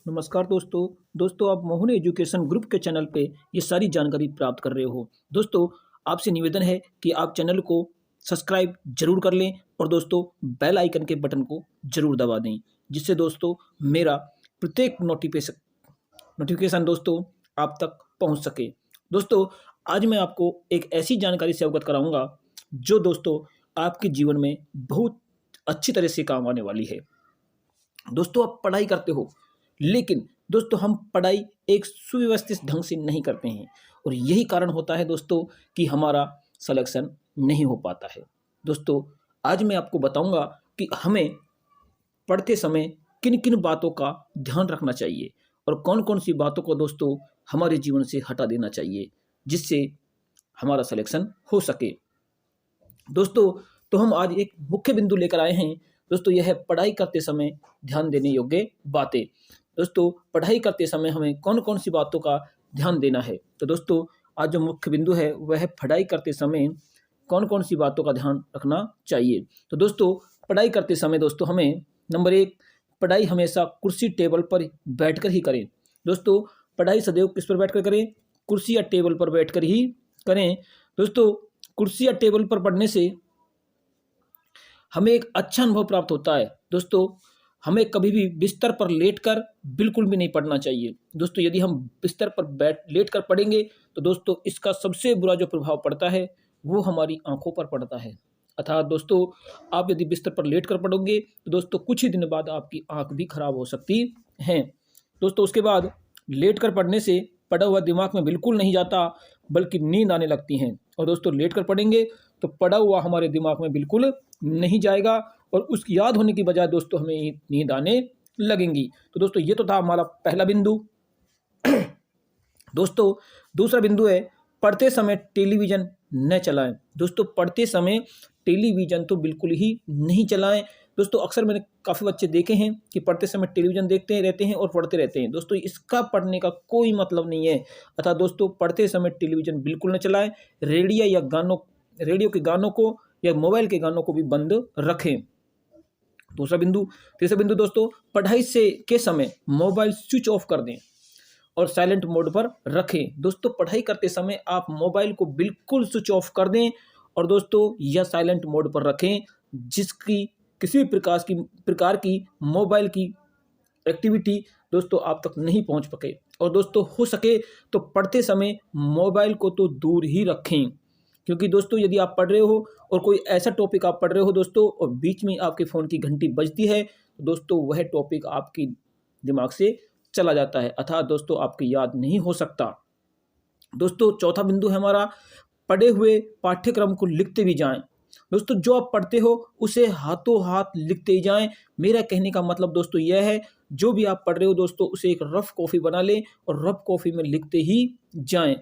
नमस्कार दोस्तों आप मोहन एजुकेशन ग्रुप के चैनल पे ये सारी जानकारी प्राप्त कर रहे हो। दोस्तों आपसे निवेदन है कि आप चैनल को सब्सक्राइब जरूर कर लें और दोस्तों बेल आइकन के बटन को जरूर दबा दें, जिससे दोस्तों मेरा प्रत्येक नोटिफिकेशन दोस्तों आप तक पहुंच सके। दोस्तों आज मैं आपको एक ऐसी जानकारी से अवगत कराऊंगा जो दोस्तों आपके जीवन में बहुत अच्छी तरह से काम आने वाली है। दोस्तों आप पढ़ाई करते हो, लेकिन दोस्तों हम पढ़ाई एक सुव्यवस्थित ढंग से नहीं करते हैं और यही कारण होता है दोस्तों कि हमारा सिलेक्शन नहीं हो पाता है। दोस्तों आज मैं आपको बताऊंगा कि हमें पढ़ते समय किन किन बातों का ध्यान रखना चाहिए और कौन कौन सी बातों को दोस्तों हमारे जीवन से हटा देना चाहिए, जिससे हमारा सिलेक्शन हो सके। दोस्तों तो हम आज एक मुख्य बिंदु लेकर आए हैं। दोस्तों यह है पढ़ाई करते समय ध्यान देने योग्य बातें। दोस्तों पढ़ाई करते समय हमें कौन कौन सी बातों का ध्यान देना है। तो दोस्तों आज जो मुख्य बिंदु है वह है पढ़ाई करते समय कौन कौन सी बातों का ध्यान रखना चाहिए। तो दोस्तों पढ़ाई करते समय दोस्तों हमें नंबर 1, पढ़ाई हमेशा कुर्सी टेबल पर बैठकर ही करें। दोस्तों पढ़ाई सदैव किस पर बैठकर करें? कुर्सी या टेबल पर बैठकर ही करें। दोस्तों कुर्सी या टेबल पर पढ़ने से हमें एक अच्छा अनुभव प्राप्त होता है। दोस्तों हमें कभी भी बिस्तर पर लेटकर बिल्कुल भी नहीं पढ़ना चाहिए। दोस्तों यदि हम बिस्तर पर लेटकर पढ़ेंगे तो दोस्तों इसका सबसे बुरा जो प्रभाव पड़ता है वो हमारी आंखों पर पड़ता है। अर्थात दोस्तों आप यदि बिस्तर पर लेटकर पढ़ोगे तो दोस्तों कुछ ही दिन बाद आपकी आंख भी खराब हो सकती है। दोस्तों उसके बाद लेटकर पढ़ने से पढ़ा हुआ दिमाग में बिल्कुल नहीं जाता, बल्कि नींद आने लगती है। और दोस्तों लेटकर पढ़ेंगे तो पढ़ा हुआ हमारे दिमाग में बिल्कुल नहीं जाएगा और उसकी याद होने की बजाय दोस्तों हमें नींद आने लगेंगी। तो दोस्तों ये तो था हमारा पहला बिंदु। दोस्तों दूसरा बिंदु है पढ़ते समय टेलीविज़न न चलाएं। दोस्तों पढ़ते समय टेलीविज़न तो बिल्कुल ही नहीं चलाएं। दोस्तों अक्सर मैंने काफ़ी बच्चे देखे हैं कि पढ़ते समय टेलीविज़न देखते रहते हैं और पढ़ते रहते हैं। दोस्तों इसका पढ़ने का कोई मतलब नहीं है। अर्थात दोस्तों पढ़ते समय टेलीविज़न बिल्कुल न चलाएं। रेडियो के गानों को या मोबाइल के गानों को भी बंद रखें। तीसरा बिंदु दोस्तों पढ़ाई के समय मोबाइल स्विच ऑफ कर दें और साइलेंट मोड पर रखें। दोस्तों पढ़ाई करते समय आप मोबाइल को बिल्कुल स्विच ऑफ कर दें और दोस्तों यह साइलेंट मोड पर रखें, जिसकी किसी भी प्रकार की मोबाइल की एक्टिविटी दोस्तों आप तक नहीं पहुंच सके। और दोस्तों हो सके तो पढ़ते समय मोबाइल को तो दूर ही रखें, क्योंकि दोस्तों यदि आप पढ़ रहे हो और कोई ऐसा टॉपिक आप पढ़ रहे हो दोस्तों और बीच में आपके फ़ोन की घंटी बजती है तो दोस्तों वह टॉपिक आपकी दिमाग से चला जाता है, अर्थात दोस्तों आपकी याद नहीं हो सकता। दोस्तों चौथा बिंदु है हमारा पढ़े हुए पाठ्यक्रम को लिखते भी जाएं। दोस्तों जो आप पढ़ते हो उसे हाथों हाथ लिखते ही जाएं। मेरा कहने का मतलब दोस्तों यह है जो भी आप पढ़ रहे हो दोस्तों उसे एक रफ कॉपी बना लें और रफ कॉपी में लिखते ही जाएं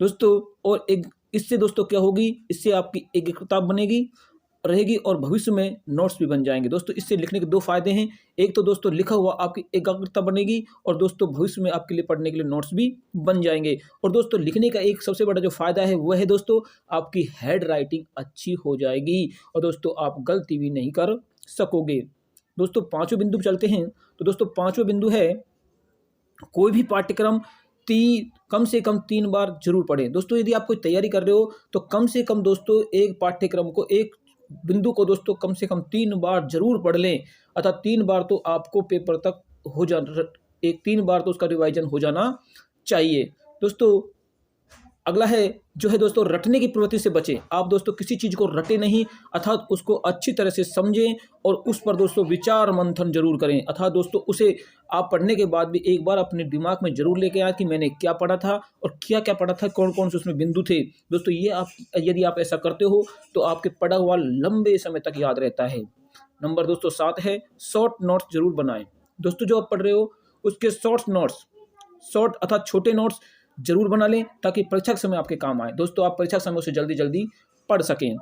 दोस्तों। और इससे दोस्तों क्या होगी, इससे आपकी एकाग्रता बनेगी रहेगी और भविष्य में नोट्स भी बन जाएंगे। दोस्तों इससे लिखने के 2 फायदे हैं। एक तो दोस्तों लिखा हुआ आपकी एकाग्रता बनेगी और दोस्तों भविष्य में आपके लिए पढ़ने के लिए नोट्स भी बन जाएंगे। और दोस्तों लिखने का एक सबसे बड़ा जो फायदा है वह है दोस्तों आपकी हैंड राइटिंग अच्छी हो जाएगी और दोस्तों आप गलती भी नहीं कर सकोगे। दोस्तों 5वें बिंदु पर चलते हैं। तो दोस्तों 5वां बिंदु है कोई भी पाठ्यक्रम कम से कम 3 बार जरूर पढ़ें। दोस्तों यदि आप कोई तैयारी कर रहे हो तो कम से कम दोस्तों एक पाठ्यक्रम को, एक बिंदु को दोस्तों कम से कम 3 बार जरूर पढ़ लें। अर्थात 3 बार तो आपको पेपर तक हो जाना, 3 बार तो उसका रिवाइजन हो जाना चाहिए। दोस्तों अगला है जो है दोस्तों रटने की प्रवृत्ति से बचें। आप दोस्तों किसी चीज़ को रटे नहीं, अर्थात उसको अच्छी तरह से समझें और उस पर दोस्तों विचार मंथन जरूर करें। अर्थात दोस्तों उसे आप पढ़ने के बाद भी एक बार अपने दिमाग में जरूर लेके आए कि मैंने क्या पढ़ा था और क्या क्या पढ़ा था, कौन कौन से उसमें बिंदु थे। दोस्तों यदि आप ऐसा करते हो तो आपके पढ़ा हुआ लंबे समय तक याद रहता है। नंबर दोस्तों 7 है शॉर्ट नोट्स जरूर बनाएं। दोस्तों जो आप पढ़ रहे हो उसके शॉर्ट अर्थात छोटे नोट्स जरूर बना लें ताकि परीक्षा के समय आपके काम आए। दोस्तों आप परीक्षा के समय उसे जल्दी पढ़ सकें।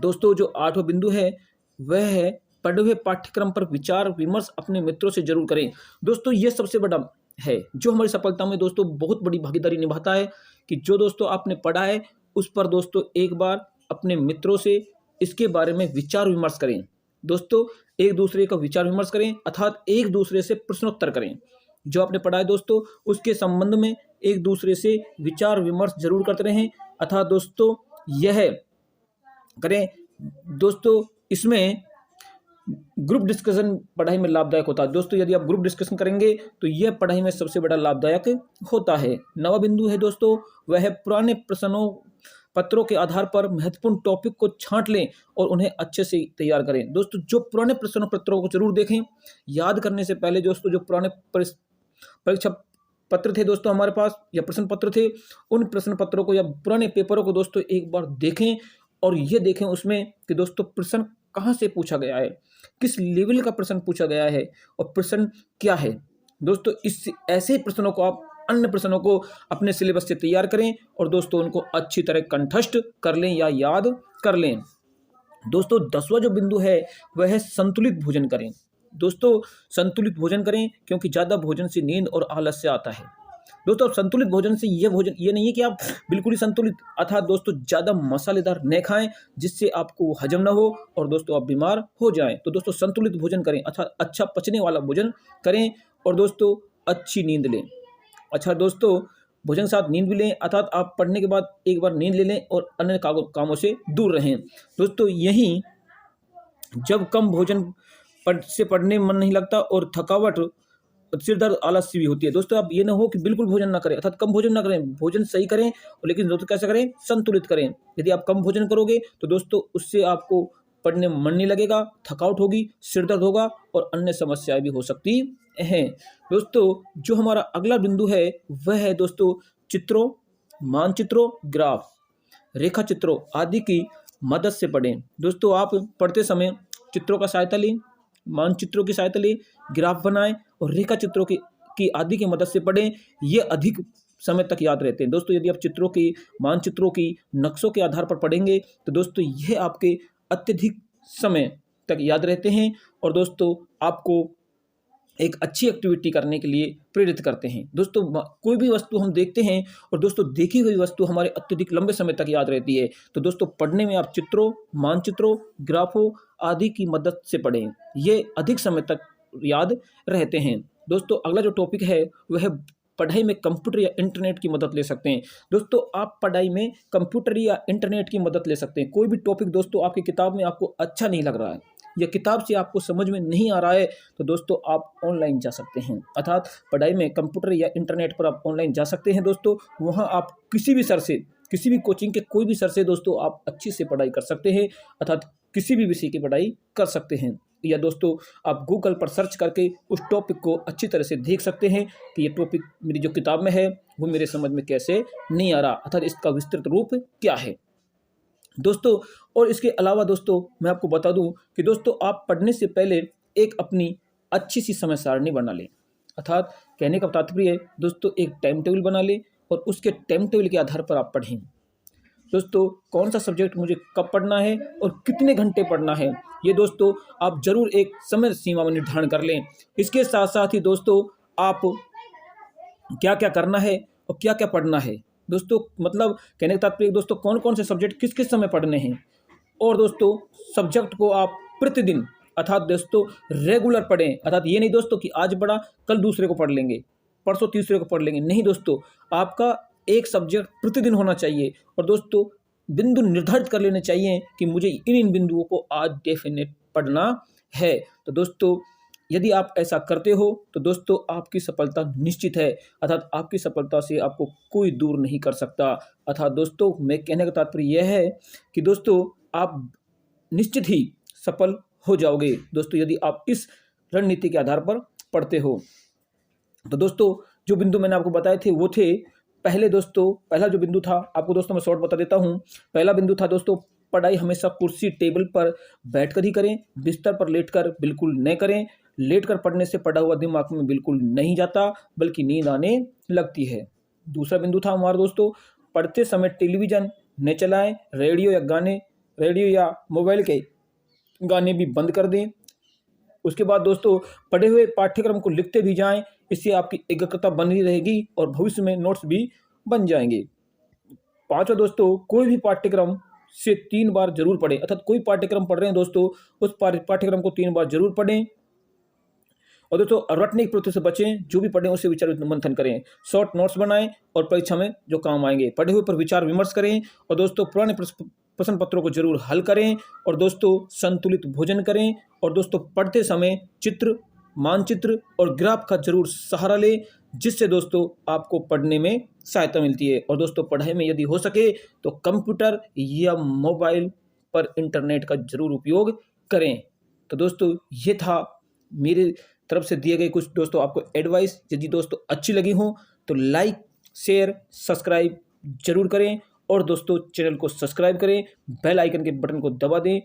दोस्तों जो 8वां बिंदु है वह है पढ़े हुए पाठ्यक्रम पर विचार विमर्श अपने मित्रों से जरूर करें। दोस्तों ये सबसे बड़ा है जो हमारी सफलता में दोस्तों बहुत बड़ी भागीदारी निभाता है कि जो दोस्तों आपने पढ़ा है उस पर दोस्तों एक बार अपने मित्रों से इसके बारे में विचार विमर्श करें। दोस्तों एक दूसरे का विचार विमर्श करें, अर्थात एक दूसरे से प्रश्नोत्तर करें। जो आपने पढ़ा है दोस्तों उसके संबंध में एक दूसरे से विचार विमर्श जरूर करते रहें, अर्थात दोस्तों यह करें। दोस्तों इसमें ग्रुप डिस्कशन पढ़ाई में लाभदायक होता है। दोस्तों यदि आप ग्रुप डिस्कशन करेंगे तो यह पढ़ाई में सबसे बड़ा लाभदायक होता है। नवा बिंदु है दोस्तों वह है पुराने प्रश्नों पत्रों के आधार पर महत्वपूर्ण टॉपिक को छांट लें और उन्हें अच्छे से तैयार करें। दोस्तों जो पुराने प्रश्न पत्रों को जरूर देखें। याद करने से पहले दोस्तों जो पुराने परीक्षा पत्र थे दोस्तों हमारे पास या प्रश्न पत्र थे, उन प्रश्न पत्रों को या पुराने पेपरों को दोस्तों एक बार देखें और ये देखें उसमें कि दोस्तों प्रश्न कहाँ से पूछा गया है, किस लेवल का प्रश्न पूछा गया है और प्रश्न क्या है। दोस्तों इस ऐसे प्रश्नों को आप अन्य प्रश्नों को अपने सिलेबस से तैयार करें और दोस्तों उनको अच्छी तरह कंठस्थ कर लें या याद कर लें। दोस्तों 10वां जो बिंदु है वह है संतुलित भोजन करें। दोस्तों संतुलित भोजन करें क्योंकि ज़्यादा भोजन से नींद और आलस्य आता है। दोस्तों संतुलित भोजन से ये भोजन ये नहीं है कि आप बिल्कुल ही संतुलित, अर्थात दोस्तों ज़्यादा मसालेदार न खाएं जिससे आपको हजम ना हो और दोस्तों आप बीमार हो जाएं। तो दोस्तों संतुलित भोजन करें, अर्थात अच्छा पचने वाला भोजन करें और दोस्तों अच्छी नींद लें। अच्छा दोस्तों भोजन के साथ नींद भी लें, अर्थात आप पढ़ने के बाद एक बार नींद ले लें और अन्य कामों से दूर रहें। दोस्तों यही जब कम भोजन से पढ़ने में मन नहीं लगता और थकावट सिर दर्द आलस्य भी होती है। दोस्तों आप ये ना हो कि बिल्कुल भोजन ना करें, अर्थात कम भोजन ना करें, भोजन सही करें और लेकिन दोस्तों कैसे करें, संतुलित करें। यदि आप कम भोजन करोगे तो दोस्तों उससे आपको पढ़ने में मन नहीं लगेगा, थकावट होगी, सिर दर्द होगा और अन्य समस्याएं भी हो सकती हैं। दोस्तों जो हमारा अगला बिंदु है वह है दोस्तों चित्रों, मानचित्रों, ग्राफ, रेखा चित्रों आदि की मदद से पढ़ें। दोस्तों आप पढ़ते समय चित्रों का सहायता लें, मानचित्रों की सहायता लें, ग्राफ बनाएं और रेखा चित्रों की आदि की मदद से पढ़ें। ये अधिक समय तक याद रहते हैं। दोस्तों यदि आप चित्रों की, मानचित्रों की, नक्शों के आधार पर पढ़ेंगे तो दोस्तों यह आपके अत्यधिक समय तक याद रहते हैं और दोस्तों आपको एक अच्छी एक्टिविटी करने के लिए प्रेरित करते हैं। दोस्तों कोई भी वस्तु हम देखते हैं और दोस्तों देखी हुई वस्तु हमारे अत्यधिक लंबे समय तक याद रहती है। तो दोस्तों पढ़ने में आप चित्रों, मानचित्रों, ग्राफों आदि की मदद से पढ़ें, ये अधिक समय तक याद रहते हैं। दोस्तों अगला जो टॉपिक है वह है पढ़ाई में कंप्यूटर या इंटरनेट की मदद ले सकते हैं। दोस्तों आप पढ़ाई में कंप्यूटर या इंटरनेट की मदद ले सकते हैं। कोई भी टॉपिक दोस्तों आपकी किताब में आपको अच्छा नहीं लग रहा है या किताब से आपको समझ में नहीं आ रहा है तो दोस्तों आप ऑनलाइन जा सकते हैं, अर्थात पढ़ाई में कंप्यूटर या इंटरनेट पर आप ऑनलाइन जा सकते हैं। दोस्तों वहाँ आप किसी भी सर से, किसी भी कोचिंग के कोई भी सर से दोस्तों आप अच्छी से पढ़ाई कर सकते हैं, अर्थात किसी भी विषय की पढ़ाई कर सकते हैं। या दोस्तों आप गूगल पर सर्च करके उस टॉपिक को अच्छी तरह से देख सकते हैं कि ये टॉपिक मेरी जो किताब में है वो मेरे समझ में कैसे नहीं आ रहा, अर्थात इसका विस्तृत रूप क्या है। दोस्तों और इसके अलावा दोस्तों मैं आपको बता दूं कि दोस्तों आप पढ़ने से पहले एक अपनी अच्छी सी समय सारणी बना लें, अर्थात कहने का तात्पर्य है दोस्तों एक टाइम टेबल बना लें और उसके टाइम टेबल के आधार पर आप पढ़ें। दोस्तों कौन सा सब्जेक्ट मुझे कब पढ़ना है और कितने घंटे पढ़ना है ये दोस्तों आप जरूर एक समय सीमा में निर्धारण कर लें। इसके साथ साथ ही दोस्तों आप क्या क्या करना है और क्या क्या पढ़ना है। दोस्तों मतलब कहने का तात्पर्य दोस्तों कौन कौन से सब्जेक्ट किस किस समय पढ़ने हैं और दोस्तों सब्जेक्ट को आप प्रतिदिन अर्थात दोस्तों रेगुलर पढ़ें, अर्थात ये नहीं दोस्तों कि आज पढ़ा कल दूसरे को पढ़ लेंगे, परसों तीसरे को पढ़ लेंगे, नहीं दोस्तों आपका एक सब्जेक्ट प्रतिदिन होना चाहिए और दोस्तों बिंदु निर्धारित कर लेने चाहिए कि मुझे इन बिंदुओं को आज डेफिनेट पढ़ना है। तो दोस्तों यदि आप ऐसा करते हो तो दोस्तों आपकी सफलता निश्चित है, अर्थात आपकी सफलता से आपको कोई दूर नहीं कर सकता। अर्थात दोस्तों मैं कहने का तात्पर्य यह है कि दोस्तों आप निश्चित ही सफल हो जाओगे दोस्तों यदि आप इस रणनीति के आधार पर पढ़ते हो। तो दोस्तों जो बिंदु मैंने आपको बताए थे वो थे पहले दोस्तों, पहला जो बिंदु था आपको दोस्तों मैं शॉर्ट बता देता हूँ। पहला बिंदु था दोस्तों पढ़ाई हमेशा कुर्सी टेबल पर बैठकर ही करें, बिस्तर पर लेटकर बिल्कुल न करें। लेटकर पढ़ने से पढ़ा हुआ दिमाग में बिल्कुल नहीं जाता बल्कि नींद आने लगती है। दूसरा बिंदु था हमारा दोस्तों पढ़ते समय टेलीविज़न न चलाएं, रेडियो या मोबाइल के गाने भी बंद कर दें। उसके बाद दोस्तों पढ़े हुए पाठ्यक्रम को लिखते भी जाएं, इससे आपकी एकाग्रता बनी रहेगी और भविष्य में नोट्स भी बन जाएंगे। पांचवा दोस्तों कोई भी पाठ्यक्रम से 3 बार जरूर पढ़ें। अर्थात कोई पाठ्यक्रम पढ़ रहे हैं दोस्तों, उस पाठ्यक्रम को 3 बार जरूर पढ़ें। और दोस्तों रटने की प्रवृत्ति से बचें, जो भी पढ़ें उससे विचार मंथन करें, शॉर्ट नोट्स बनाएं और परीक्षा में जो काम आएंगे पढ़े हुए पर विचार विमर्श करें। और दोस्तों पुराने प्रश्न पत्रों को जरूर हल करें। और दोस्तों संतुलित भोजन करें। और दोस्तों पढ़ते समय चित्र, मानचित्र और ग्राफ का जरूर सहारा लें, जिससे दोस्तों आपको पढ़ने में सहायता मिलती है। और दोस्तों पढ़ाई में यदि हो सके तो कंप्यूटर या मोबाइल पर इंटरनेट का जरूर उपयोग करें। तो दोस्तों ये था मेरे तरफ से दिए गए कुछ दोस्तों आपको एडवाइस। यदि दोस्तों अच्छी लगी हो तो लाइक, शेयर, सब्सक्राइब जरूर करें। और दोस्तों चैनल को सब्सक्राइब करें, बेल आइकन के बटन को दबा दें